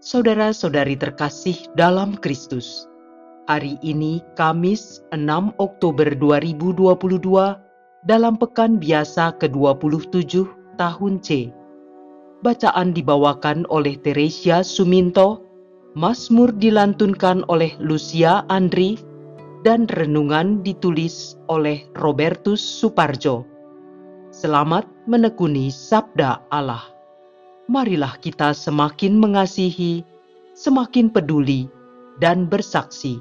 Saudara-saudari terkasih dalam Kristus, hari ini Kamis 6 Oktober 2022 dalam pekan biasa ke-27 tahun C. Bacaan dibawakan oleh Teresia Suminto, Mazmur dilantunkan oleh Lucia Andri, dan renungan ditulis oleh Robertus Suparjo. Selamat menekuni Sabda Allah. Marilah kita semakin mengasihi, semakin peduli, dan bersaksi.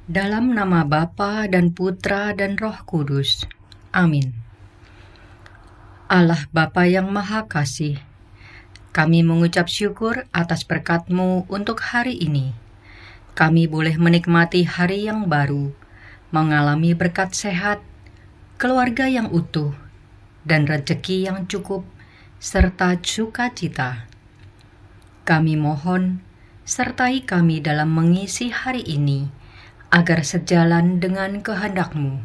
Dalam nama Bapa dan Putra dan Roh Kudus. Amin. Allah Bapa yang Maha Kasih, kami mengucap syukur atas berkat-Mu untuk hari ini. Kami boleh menikmati hari yang baru, mengalami berkat sehat, keluarga yang utuh, dan rezeki yang cukup, serta sukacita. Kami mohon, sertai kami dalam mengisi hari ini, agar sejalan dengan kehendak-Mu.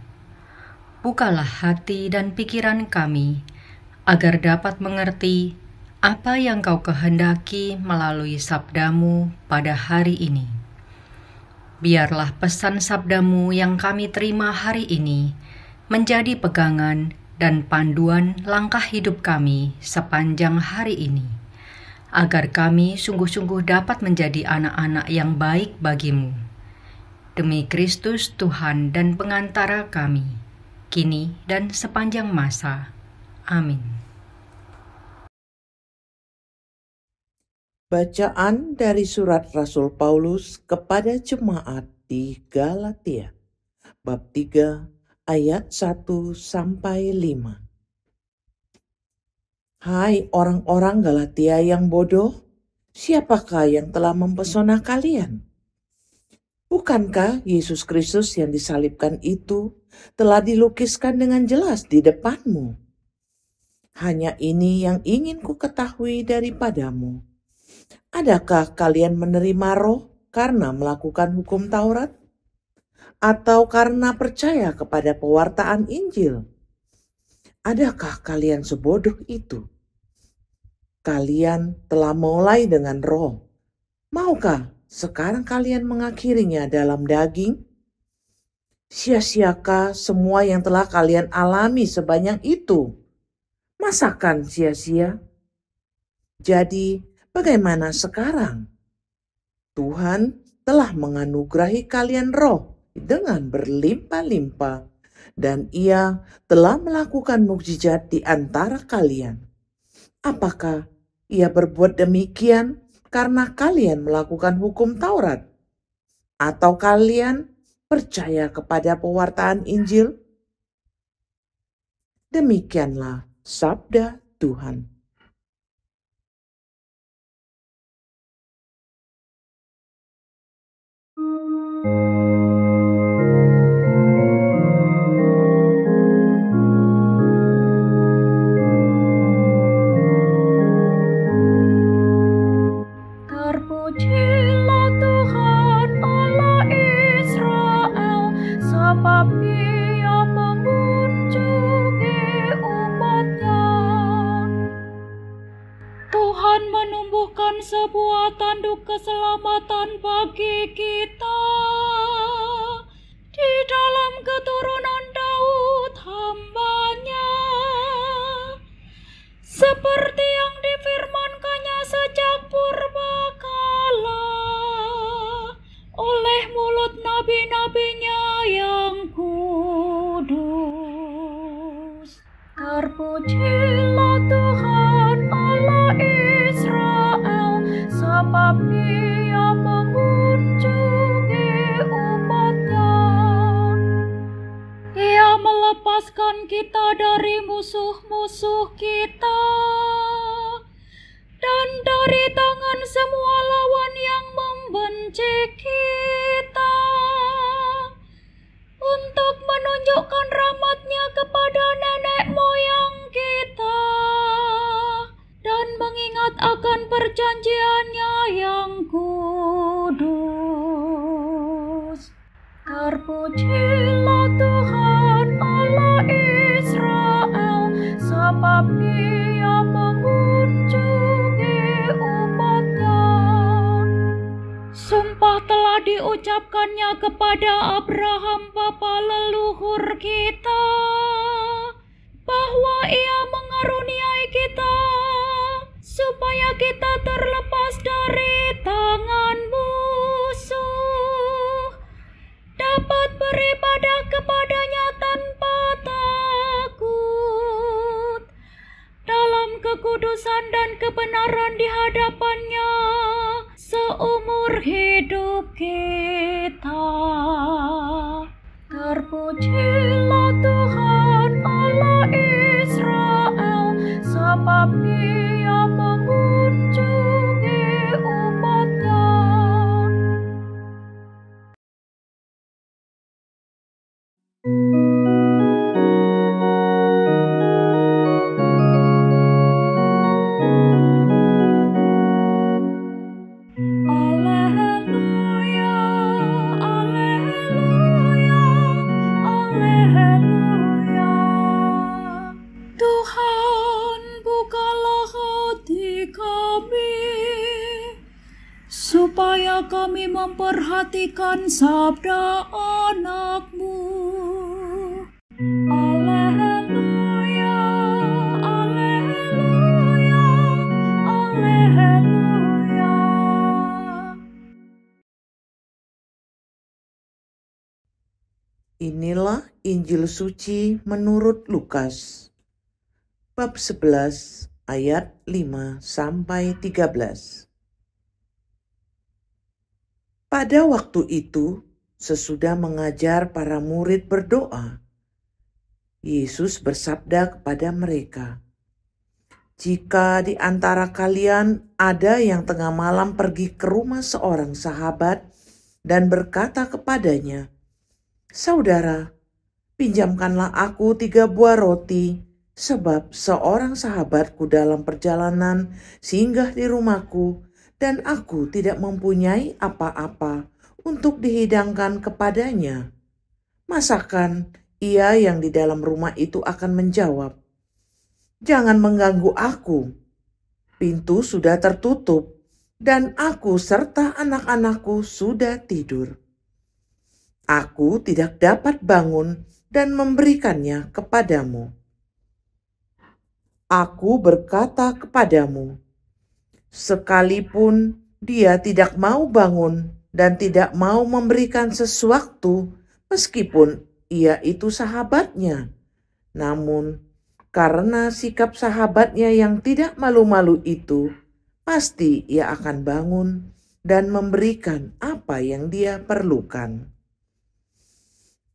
Bukalah hati dan pikiran kami, agar dapat mengerti apa yang Kau kehendaki melalui sabda-Mu pada hari ini. Biarlah pesan sabda-Mu yang kami terima hari ini menjadi pegangan dan panduan langkah hidup kami sepanjang hari ini, agar kami sungguh-sungguh dapat menjadi anak-anak yang baik bagi-Mu. Demi Kristus Tuhan dan pengantara kami, kini dan sepanjang masa. Amin. Bacaan dari surat Rasul Paulus kepada jemaat di Galatia, bab 3 ayat 1-5. Hai orang-orang Galatia yang bodoh, siapakah yang telah mempesona kalian? Bukankah Yesus Kristus yang disalibkan itu telah dilukiskan dengan jelas di depanmu? Hanya ini yang ingin ku ketahui daripadamu. Adakah kalian menerima Roh karena melakukan hukum Taurat? Atau karena percaya kepada pewartaan Injil? Adakah kalian sebodoh itu? Kalian telah mulai dengan Roh. Maukah sekarang kalian mengakhirinya dalam daging? Sia-siakah semua yang telah kalian alami sebanyak itu? Masakan sia-sia? Jadi, bagaimana sekarang? Tuhan telah menganugerahi kalian Roh dengan berlimpah-limpah, dan Ia telah melakukan mukjizat di antara kalian. Apakah Ia berbuat demikian karena kalian melakukan hukum Taurat? Atau kalian percaya kepada pewartaan Injil? Demikianlah sabda Tuhan. Terpujilah Tuhan Allah Israel, sebab Ia mengunjungi umat-Nya. Tuhan menumbuhkan sebuah tanduk keselamatan bagi kita di dalam keturunan Daud hamba-Nya, seperti yang difirmankannya sejak purbakala oleh mulut nabi-nabinya yang kudus. Terpujilah Tuhan Allah Israel, sebab Ia mengunjungi umat-Nya. Ia melepaskan kita dari musuh-musuh kita dan dari tangan semua lawan yang membenci kita, untuk menunjukkan rahmat-Nya kepada nenek moyang kita dan mengingat akan perjanjian-Nya yang kudus. Terpujilah Tuhan Allah Israel, Sumpah telah diucapkannya kepada Abraham bapa leluhur kita, bahwa Ia mengaruniai kita, supaya kita terlepas dari tangan musuh, dapat beribadah kepadanya tanpa takut, dalam kekudusan dan kebenaran di hadapannya seumur hidup kita. Terpujilah Tuhan Allah Israel, sebab Ia mengunjungi umat-Nya. Supaya kami memperhatikan sabda anak-Mu. Alleluia, alleluia, alleluia. Inilah Injil suci menurut Lukas, bab 11 ayat 5-13. Pada waktu itu, sesudah mengajar para murid berdoa, Yesus bersabda kepada mereka, "Jika di antara kalian ada yang tengah malam pergi ke rumah seorang sahabat dan berkata kepadanya, 'Saudara, pinjamkanlah aku 3 buah roti, sebab seorang sahabatku dalam perjalanan singgah di rumahku, dan aku tidak mempunyai apa-apa untuk dihidangkan kepadanya.' Masakan ia yang di dalam rumah itu akan menjawab, 'Jangan mengganggu aku. Pintu sudah tertutup, dan aku serta anak-anakku sudah tidur. Aku tidak dapat bangun dan memberikannya kepadamu.' Aku berkata kepadamu, sekalipun dia tidak mau bangun dan tidak mau memberikan sesuatu, meskipun ia itu sahabatnya, namun karena sikap sahabatnya yang tidak malu-malu itu, pasti ia akan bangun dan memberikan apa yang dia perlukan.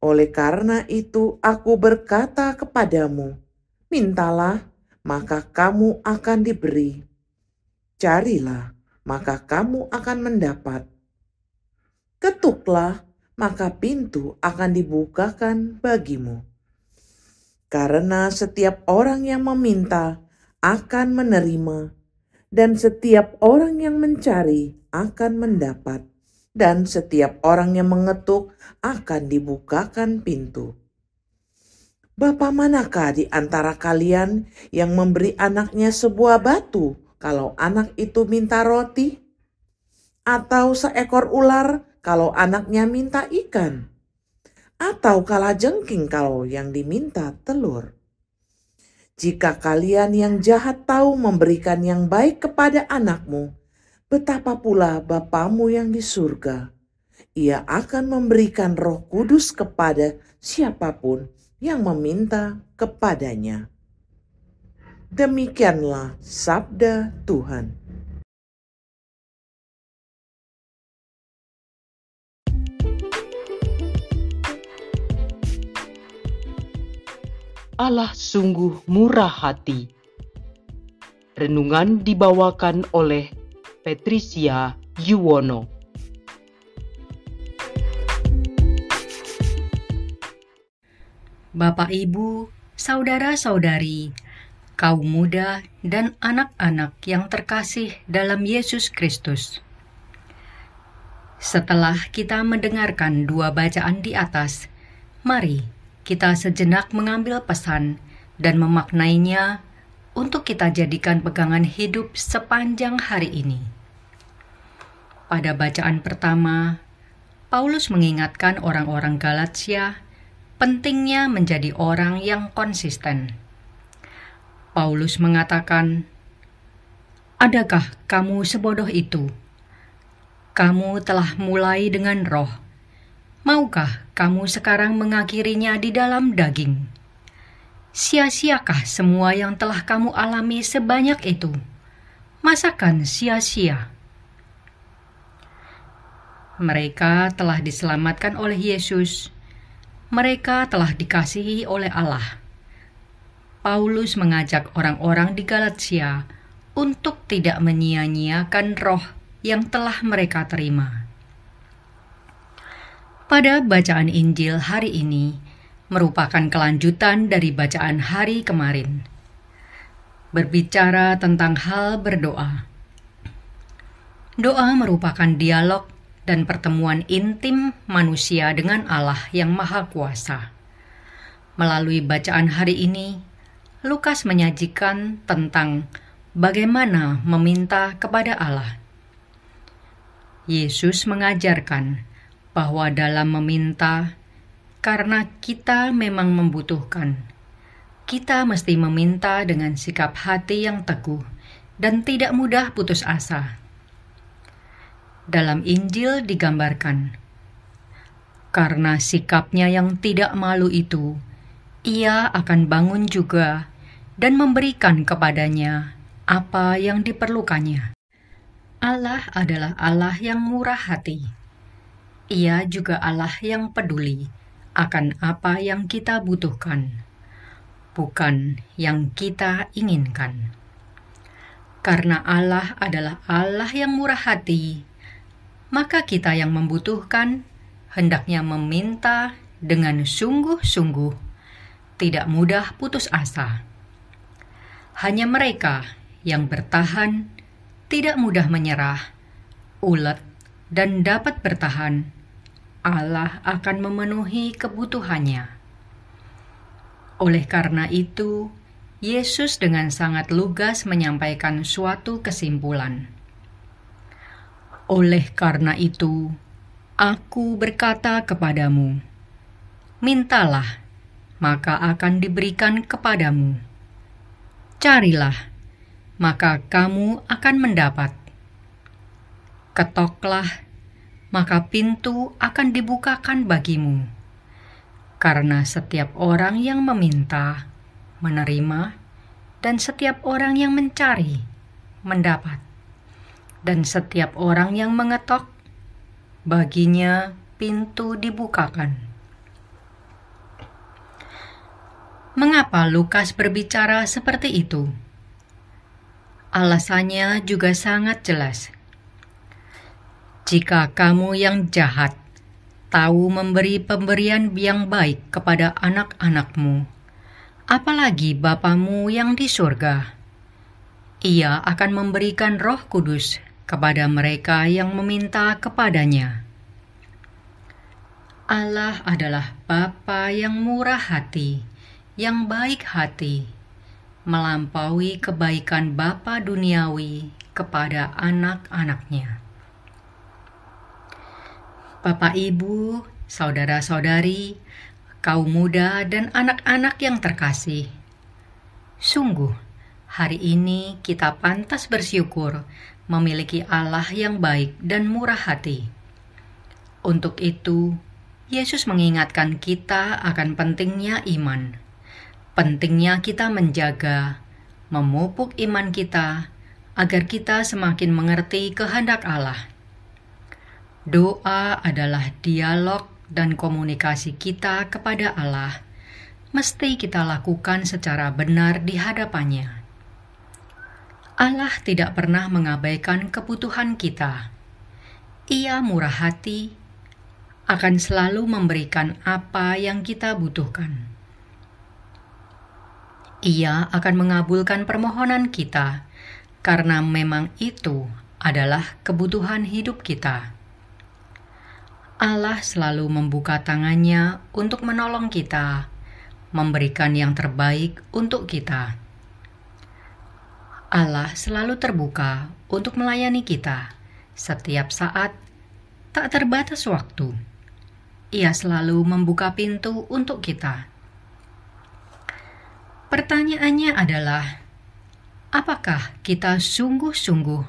Oleh karena itu aku berkata kepadamu, mintalah, maka kamu akan diberi. Carilah, maka kamu akan mendapat. Ketuklah, maka pintu akan dibukakan bagimu. Karena setiap orang yang meminta akan menerima, dan setiap orang yang mencari akan mendapat, dan setiap orang yang mengetuk akan dibukakan pintu. Bapa manakah di antara kalian yang memberi anaknya sebuah batu kalau anak itu minta roti? Atau seekor ular kalau anaknya minta ikan? Atau kalajengking kalau yang diminta telur? Jika kalian yang jahat tahu memberikan yang baik kepada anakmu, betapa pula Bapamu yang di surga. Ia akan memberikan Roh Kudus kepada siapapun yang meminta kepadanya. Demikianlah sabda Tuhan. Allah sungguh murah hati. Renungan dibawakan oleh Patricia Yuwono. Bapak, Ibu, saudara-saudari, kaum muda, dan anak-anak yang terkasih dalam Yesus Kristus. Setelah kita mendengarkan 2 bacaan di atas, mari kita sejenak mengambil pesan dan memaknainya untuk kita jadikan pegangan hidup sepanjang hari ini. Pada bacaan pertama, Paulus mengingatkan orang-orang Galatia pentingnya menjadi orang yang konsisten. Paulus mengatakan, "Adakah kamu sebodoh itu? Kamu telah mulai dengan roh. Maukah kamu sekarang mengakhirinya di dalam daging? Sia-siakah semua yang telah kamu alami sebanyak itu? Masakan sia-sia?" Mereka telah diselamatkan oleh Yesus. Mereka telah dikasihi oleh Allah. Paulus mengajak orang-orang di Galatia untuk tidak menyia-nyiakan roh yang telah mereka terima. Pada bacaan Injil hari ini merupakan kelanjutan dari bacaan hari kemarin, berbicara tentang hal berdoa. Doa merupakan dialog dan pertemuan intim manusia dengan Allah yang Maha Kuasa. Melalui bacaan hari ini, Lukas menyajikan tentang bagaimana meminta kepada Allah. Yesus mengajarkan bahwa dalam meminta, karena kita memang membutuhkan, kita mesti meminta dengan sikap hati yang teguh dan tidak mudah putus asa. Dalam Injil digambarkan, karena sikapnya yang tidak malu itu, ia akan bangun juga dan memberikan kepadanya apa yang diperlukannya. Allah adalah Allah yang murah hati. Ia juga Allah yang peduli akan apa yang kita butuhkan, bukan yang kita inginkan. Karena Allah adalah Allah yang murah hati, maka kita yang membutuhkan hendaknya meminta dengan sungguh-sungguh, tidak mudah putus asa. Hanya mereka yang bertahan, tidak mudah menyerah, ulet, dan dapat bertahan, Allah akan memenuhi kebutuhannya. Oleh karena itu, Yesus dengan sangat lugas menyampaikan suatu kesimpulan. Oleh karena itu, aku berkata kepadamu, mintalah, maka akan diberikan kepadamu. Carilah, maka kamu akan mendapat. Ketoklah, maka pintu akan dibukakan bagimu. Karena setiap orang yang meminta, menerima, dan setiap orang yang mencari, mendapat. Dan setiap orang yang mengetok, baginya pintu dibukakan. Mengapa Lukas berbicara seperti itu? Alasannya juga sangat jelas. Jika kamu yang jahat tahu memberi pemberian yang baik kepada anak-anakmu, apalagi Bapamu yang di surga, Ia akan memberikan Roh Kudus kepada mereka yang meminta kepadanya. Allah adalah Bapa yang murah hati, yang baik hati, melampaui kebaikan Bapa duniawi kepada anak-anaknya. Bapak, Ibu, saudara-saudari, kaum muda, dan anak-anak yang terkasih, sungguh hari ini kita pantas bersyukur memiliki Allah yang baik dan murah hati. Untuk itu, Yesus mengingatkan kita akan pentingnya iman, pentingnya kita menjaga, memupuk iman kita, agar kita semakin mengerti kehendak Allah. Doa adalah dialog dan komunikasi kita kepada Allah, mesti kita lakukan secara benar di hadapannya. Allah tidak pernah mengabaikan kebutuhan kita. Ia murah hati, akan selalu memberikan apa yang kita butuhkan. Ia akan mengabulkan permohonan kita, karena memang itu adalah kebutuhan hidup kita. Allah selalu membuka tangannya untuk menolong kita, memberikan yang terbaik untuk kita. Allah selalu terbuka untuk melayani kita setiap saat, tak terbatas waktu. Ia selalu membuka pintu untuk kita. Pertanyaannya adalah, apakah kita sungguh-sungguh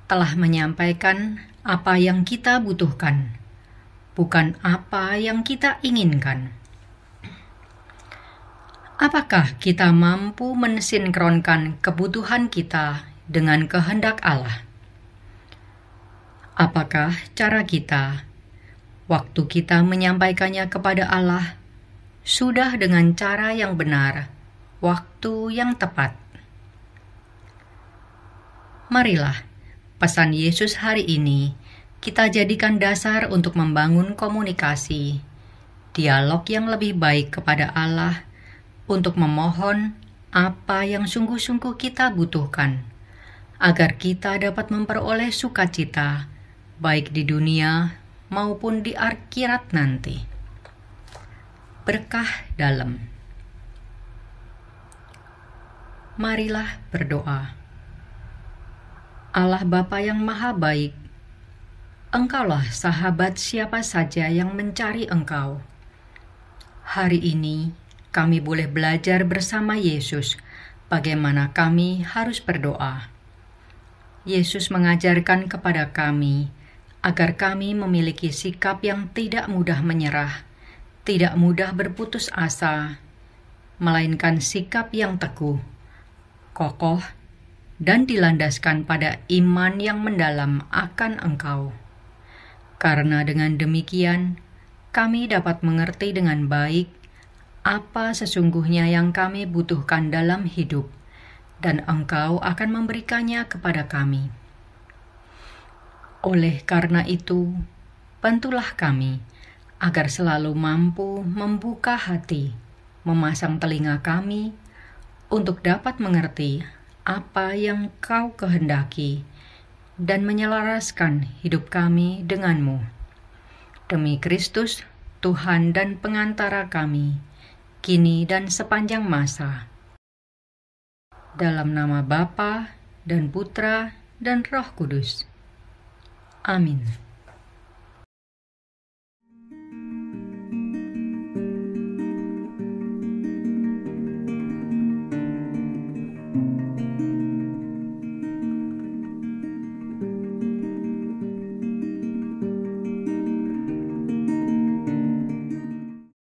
telah menyampaikan apa yang kita butuhkan, bukan apa yang kita inginkan? Apakah kita mampu mensinkronkan kebutuhan kita dengan kehendak Allah? Apakah cara kita, waktu kita menyampaikannya kepada Allah, sudah dengan cara yang benar, waktu yang tepat? Marilah, pesan Yesus hari ini kita jadikan dasar untuk membangun komunikasi, dialog yang lebih baik kepada Allah, untuk memohon apa yang sungguh-sungguh kita butuhkan, agar kita dapat memperoleh sukacita, baik di dunia maupun di akhirat nanti. Berkah dalam. Marilah berdoa. Allah Bapa yang Maha Baik, Engkaulah sahabat siapa saja yang mencari Engkau. Hari ini, kami boleh belajar bersama Yesus bagaimana kami harus berdoa. Yesus mengajarkan kepada kami agar kami memiliki sikap yang tidak mudah menyerah, tidak mudah berputus asa, melainkan sikap yang teguh, kokoh, dan dilandaskan pada iman yang mendalam akan Engkau. Karena dengan demikian, kami dapat mengerti dengan baik apa sesungguhnya yang kami butuhkan dalam hidup, dan Engkau akan memberikannya kepada kami. Oleh karena itu, bantulah kami agar selalu mampu membuka hati, memasang telinga kami untuk dapat mengerti apa yang Kau kehendaki dan menyelaraskan hidup kami denganmu. Demi Kristus, Tuhan dan pengantara kami, kini dan sepanjang masa. Dalam nama Bapa dan Putra dan Roh Kudus. Amin.